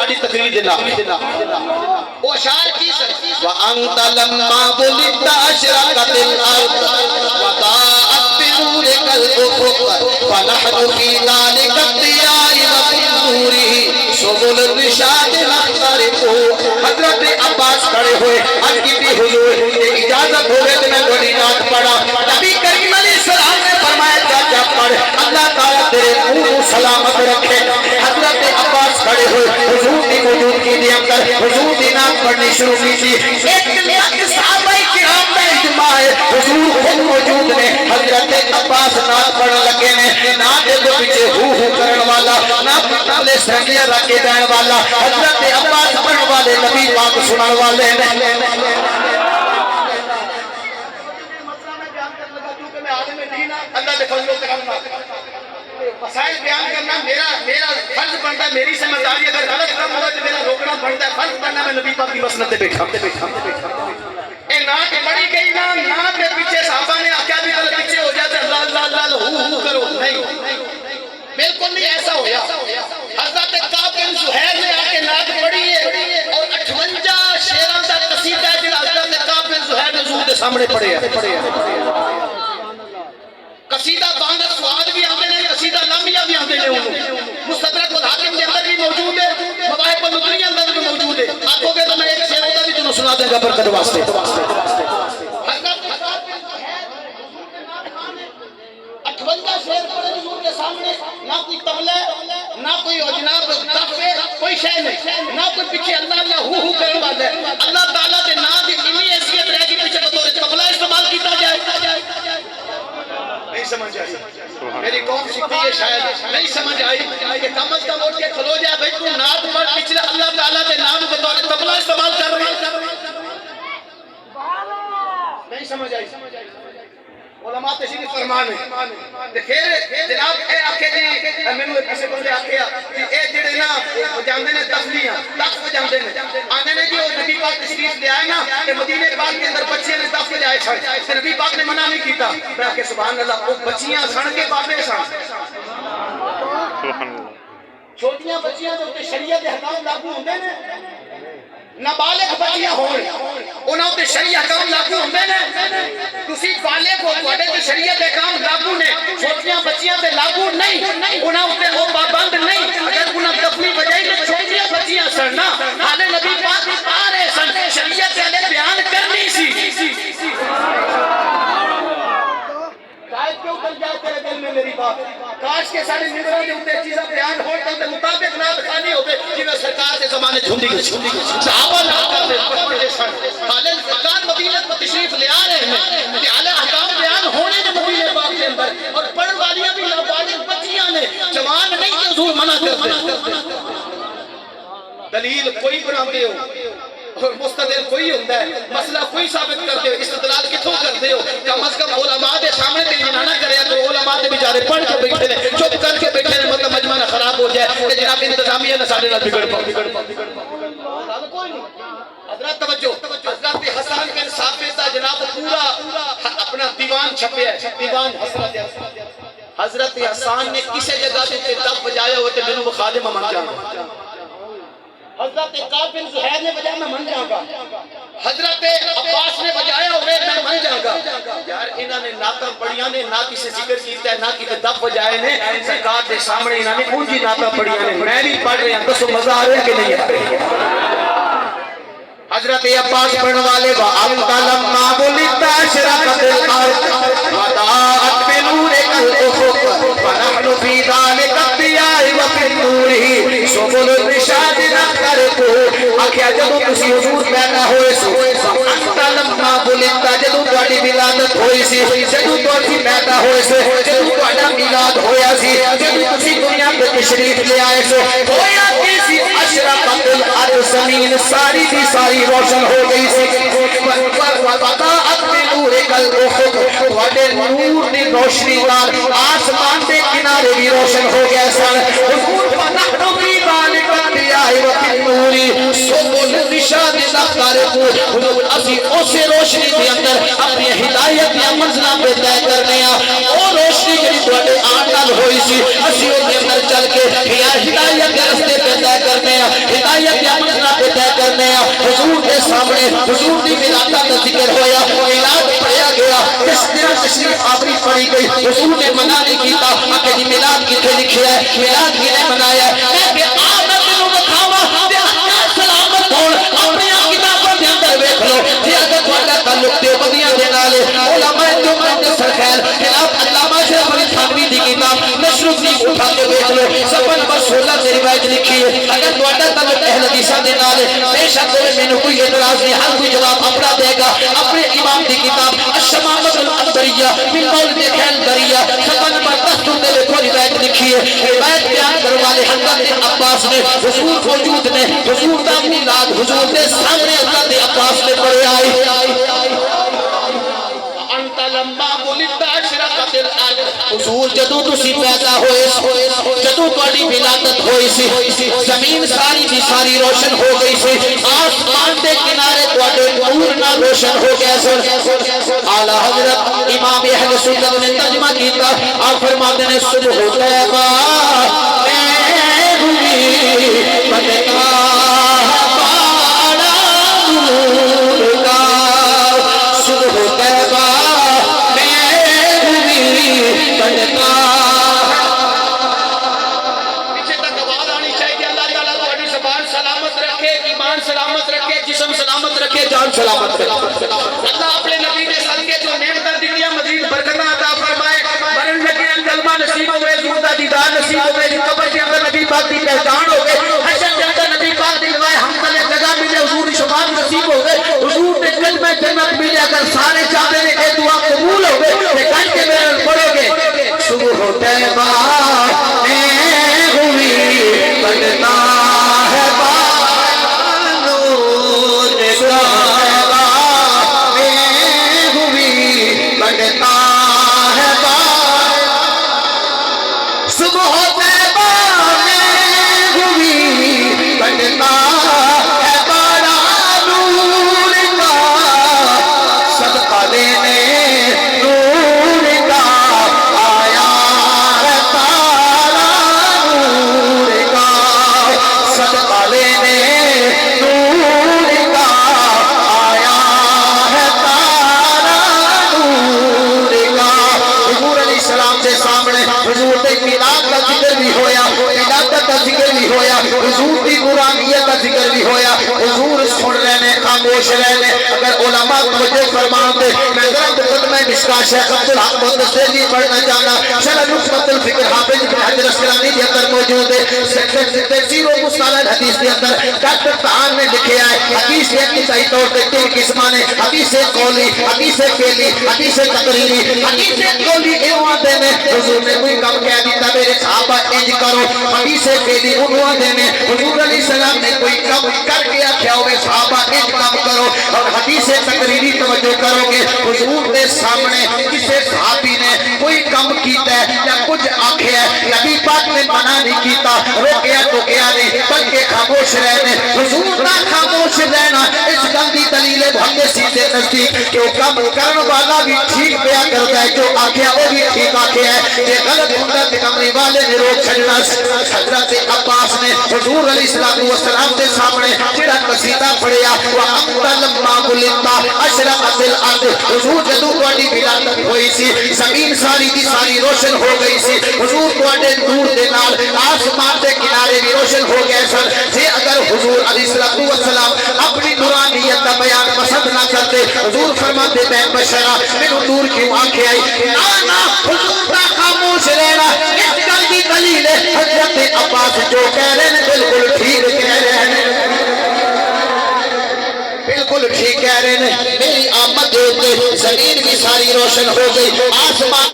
ساری تقریر دینا وہ اشعار کی سر وَأَنْتَ لَمَّا بُلِدْتَ أَشْرَقَتِ الْأَرْضُ وَضَاءَتْ بِنُورِكَ الْأُفُقُ فَنَحْنُ فِي ذَلِكَ الضِّيَاءِ وَفِي نُورِهِ سُبُلُ الرِّشَادِ نَخْتَرِقُ حضرت عباس کھڑے ہوئے عرض کی بھی حضور اجازت ہوئے تو میں بڑی نعت پڑھا نبی کریم علیہ السلام نے فرمایا چاچا پڑھ اللہ تعالیٰ تیرے منہ سلامت رکھے حضرت عباس کھڑے ہوئے حضور کی موجودگی کے اندر حضور کی نعت پڑھنی شروع کی تھی ایک لاکھ صحابہ کرام کا اجماع ہے حضور خود موجود نے حضرت عباس نعت پڑھنے لگے نے نعت کے پیچھے ہو کرن والا نعت پہلے سنگیاں رکھے جانے والا حضرت عباس پڑھنے والے نبی پاک سنن والے نے اللہ دے فضل و کرم مسائل بیان کرنا میرا فرض بنتا ہے میری ذمہ داری اگر غلط کام ہوا تو میرا روکنا پڑتا ہے فرض بننا میں نبی پاک کی مسند پہ بیٹھا اے نعت پڑھی گئی نا نعت کے پیچھے صحابہ نے کیا بھی غلط پیچھے ہو جاتے اللہ اللہ اللہ ہو کرو نہیں بالکل نہیں ایسا ہویا حضرت کعب بن زہیر نے آ کے نعت پڑھی ہے اور 58 شعراں دا قصیدہ ہے جڑا حضرت کعب بن زہیر نے حضور کے سامنے پڑھے ہے قصیدہ باندھ سواد بھی آتے ہیں قصیدہ لامیہ بھی آتے ہیں مستدرک الحاکم کے اندر بھی موجود ہے مواہب النظری اندر بھی موجود ہے آپ کو کہتا میں ایک شعر ہوتا بھی تمہیں سنا دیں گا برکت واسطے حضرت 58 شعر پڑھے حضور کے سامنے نہ کوئی طبلہ نہ کوئی جناب دف کوئی شے نہیں نہ کوئی پیچھے اللہ اللہ ہو کرنے والا ہے اللہ تعالیٰ کے نام کی اتنی حیثیت رہے گی پیچھے بطور طبلہ استعمال کیتا جائے نہیں سمجھ آئی میری قوم سکتی ہے شاید نہیں سمجھ آئی کہ کم از کم اٹھ کے کھلو جائے بھائی تو نعت پڑھ پچھلے اللہ تعالیٰ کے نام بطور طبلہ استعمال کر رہے نہیں سمجھ آئی علماء تشریف فرمان ہے خیر جناب اے آکھے جی میں نے کسے بندے آکھیا کہ اے جڑے نا جاندے نے تفلیاں دف جاندے نے آنے نے جو نبی پاک تشریف لے آئے نا کہ مدینے پاک کے اندر بچے نے دف جائے چھڑ نبی پاک نے منع نہیں کیتا میں کہ سبحان اللہ وہ بچیاں سن کے بابے سن چھوٹیاں بچیاں جو شریعت کے احکام لاگو ہوندے نے نابالغ بچیاں ہون انہاں تے شریعت احکام لاگو ہوندے نے تسی بالغ ہو تواڈے تے شریعت احکام لاگو نے چھوٹیاں بچیاں تے لاگو نہیں انہاں تے وہ پابند نہیں اگر انہاں دفنی بجائی تے چھوٹیاں بچیاں سن نا حالے نبی پاک آ رہے سن شریعت نے بیان کرنی سی شاید کیوں کر جائے تیرے دل میں میری بات کاش کے سارے نگروں کے اوپر چیزیں بیان ہوتا تو مطابق نہ دکھانی ہوتے جنہیں سرکار کے زمانے جھنڈی گئی صحابہ نہ کرتے حالے سرکار مدینہ کو تشریف لے آ رہے ہیں کہ حالے احکام بیان ہونے کے مدینہ پاک کے اندر اور پڑھ والیاں بھی نابالغ بچیاں نے جوان نہیں کہ حضور منع کرتے دلیل کوئی بناتے ہو اور مستدل کوئی ہوتا ہے مسئلہ کوئی ثابت کرتے ہو استدلال کتوں کرتے ہو کم از کم علماء کے سامنے تیری جنانہ کرے تو علماء کے بیچارے پڑھ کے بیٹھے نے چپ کر کے بیٹھے نے مطلب مجمع نہ خراب ہو جائے کہ جناب انتظامیہ نہ سارے نہ بگڑ پاؤ کوئی نہیں حضرت توجہ حضرت حسان بن ثابت کا جناب پورا اپنا دیوان چھپے ہے دیوان حضرت حسان نے کسی جگہ سے دف بجایا ہوتے میں وہ خادم من جانا حضرت کعب بن زہیر نے بجایا میں من جاؤں گا حضرت عباس نے بجایا ہوئے میں من جاؤں گا یار انہوں نے نعتاں پڑھیاں نے نہ کسی ذکر کیتا ہے نہ کسی دف بجائے نے سرکار کے سامنے انہوں نے اونچی نعتاں پڑھیاں نے میں بھی پڑھ رہے ہیں تو مزہ آ رہا ہے کہ نہیں آ رہا حضرت عباس پڑھنے والے وَأَنْتَ لَمَّا بُلِدْتَ أَشْرَقَتِ الْأَرْضُ وَضَاءَتْ بِنُورِكَ الْأُفُقُ فَنَحْنُ فِي ذَلِكَ الضِّيَاءِ وَفِي نُورِهِ سُبُلُ الرِّشَادِ نَخْتَرِقُ آخیا جدوں تسی حضور پیدا ہوئے سو وَأَنْتَ لَمَّا بُلِدْتَ جدوں تہاڈی ولادت ہوئی سی جدوں تسی پیدا ہوئے سو جدوں تہاڈا میلاد ہویا سی جدوں تسی دنیا تے تشریف لے آئے سو ہویا کی سی اشرقت الارض زمین ساری دی ساری روشن ہو گئی سی وَضَاءَتْ بِنُورِكَ الْأُفُقُ تہاڈے نور دی روشنی نال آسمان دے کنارے بھی روشن ہو گئے سن حضور فَنَحْنُ فِي ذَلِكَ الضِّيَاءِ وَفِي النُّورِ سُبُلُ الرِّشَادِ نَخْتَرِقُ حضور اسی اسی روشنی دے اندر اپنی ہدایت یا منزلہ پہ طے کرنے او روشنی جڑی تہاڈے آن نال ہوئی سی اسی او دے اندر چل کے ہدایت کے راستے پہ طے کرنے ہیں ہدایت عملہ پہ طے کرنے ہیں حضور کے سامنے حضور کی ولادت کا ذکر ہویا میلاد پڑھیا گیا اس دن تشریف آوری پڑھی گئی حضور نے منع نہیں کیتا کہ جی میلاد کتنے لکھے ہے میلاد کنے منایا ہے کہ آمد نو بکھاوا سلامت ہون اپنی کتابوں کے اندر دیکھ لو جی اگر تھوڑا تعلق دیوبندیاں دے نال علماء دیوبند کے سرخیل خلاف علامہ شریف علی تھانوی دی کتاب نشر الدین اٹھا کے دیکھ لو صفحہ نمبر 16 سے روایت لکھی ہے اگر تھوڑا تعلق اہل حدیثاں دے نال بے شک مینوں کوئی اعتراض نہیں ہر کوئی جواب اپنا دے گا اپنے امام دی کتاب الشمامۃ الانبریہ من مولد خیل دریا صفحہ نمبر 10 میں دیکھو روایت لکھی ہے روایت بیان کرنے والے حضرت عباس نے حضور موجود نے حضور کا میلاد حضور کے سامنے حضرت عباس نے پڑھے آئے انت لما ولدت اشرقت الارض حضور جدوں تسی پیدا ہوئے جدوں تہاڈی ولادت ہوئی سی زمین ساری دی ساری روشن ہو گئی سی آسمان دے کنارے تہاڈے نور نال روشن ہو گیا سی اعلی حضرت امام اہل سنت نے ترجمہ کیتا آپ فرماتے ہیں صبح طیبہ میں ہوئی بدکا سلامت رکھے جان سلامت رکھے اللہ اپنے نبی کے صدقے جو نعمت دنیا مزید برکت عطا فرمائے مرن لگے کلمہ نصیب ہوئے زندہ دیدار نصیب ہوئے قبر کے اندر نبی پاک کی پہچان ہو گئے حشر کے اندر نبی پاک کی روایت ہم تلے جگہ ملے حضور کی شفاعت نصیب ہو گئے حضور نے کلمہ جنت ملے اگر سارے چاہتے ہیں کہ دعا قبول ہو گئے کہ کل کے میرے پڑھو گے صبح طیبہ میں ہوئی بڑھتا ہے حضور کی قرآنیت کا ذکر بھی ہویا حضور سن رہنے خاموش رہنے اگر علماء مجھے فرمان دے میں ذرا خدمت میں مشکا شیخ عبدالحق مدثری پڑھنا چاہنا شرح نخبۃ الفکر حافظ بن حجر اسقلانی کے اندر موجود ہے تفسیر و مصطلح الحدیث کے اندر ڈاکٹر طعان نے لکھے ہے حدیث ایک صحیح طور پہ تین قسمان ہیں حدیث قولی حدیث فعلی حدیث تقریری حدیث قولی ایوان دینے حضور نے کوئی کم کہہ دیتا میرے صحابہ انج کرو حدیث فعلی انوان دینے حضور علیہ السلام نے کوئی کم کر کے آکھیا ہوئے صحابہ انج کم کرو اور حدیث تقریری توجہ کرو گے حضور کے سامنے کسی صحابی نے کوئی کم کیتا ہے یا کچھ آکھیا ہے نبی پاک نے منع نہیں کیتا روکیا تو کیا نہیں بلکہ خاموش رہنے حضور نہ خاموش رہنا اس گل کی دلیل محدثی سے نزدیک کہ وہ کم کرنے والا بھی ٹھیک پیا کرتا ہے جو آکھیا وہ بھی ٹھیک آکھیا ہے یہ غلط ہوتا ہے کمرے والے نے روک چھڑنا حضرت عباس نے حضور علیہ السلام کے سامنے جڑا قصیدہ پڑھیا وَأَنْتَ لَمَّا وُلِدْتَ أَشْرَقَتِ الْأَرْضُ حضور جدوں تہاڈی ولادت ہوئی سی زمین ساری دی ساری روشن ہو گئی سی حضور تہاڈے نور دے نال آسمان دے کنارے بھی روشن ہو گئے سن جے اگر حضور علیہ السلام اپنی نورانیت کا بیان پسند نہ کرتے حضور فرماتے میں بشرا مینوں نور کیوں آنکھیں آئی نا حضور کا خاموش رہنا اس گل کی دلیل ہے حضرت عباس جو کہہ رہے ہیں بالکل ٹھیک کہہ رہے ہیں بالکل ٹھیک کہہ رہے ہیں میری آمد ہوتے زمین بھی ساری روشن ہو گئی آسمان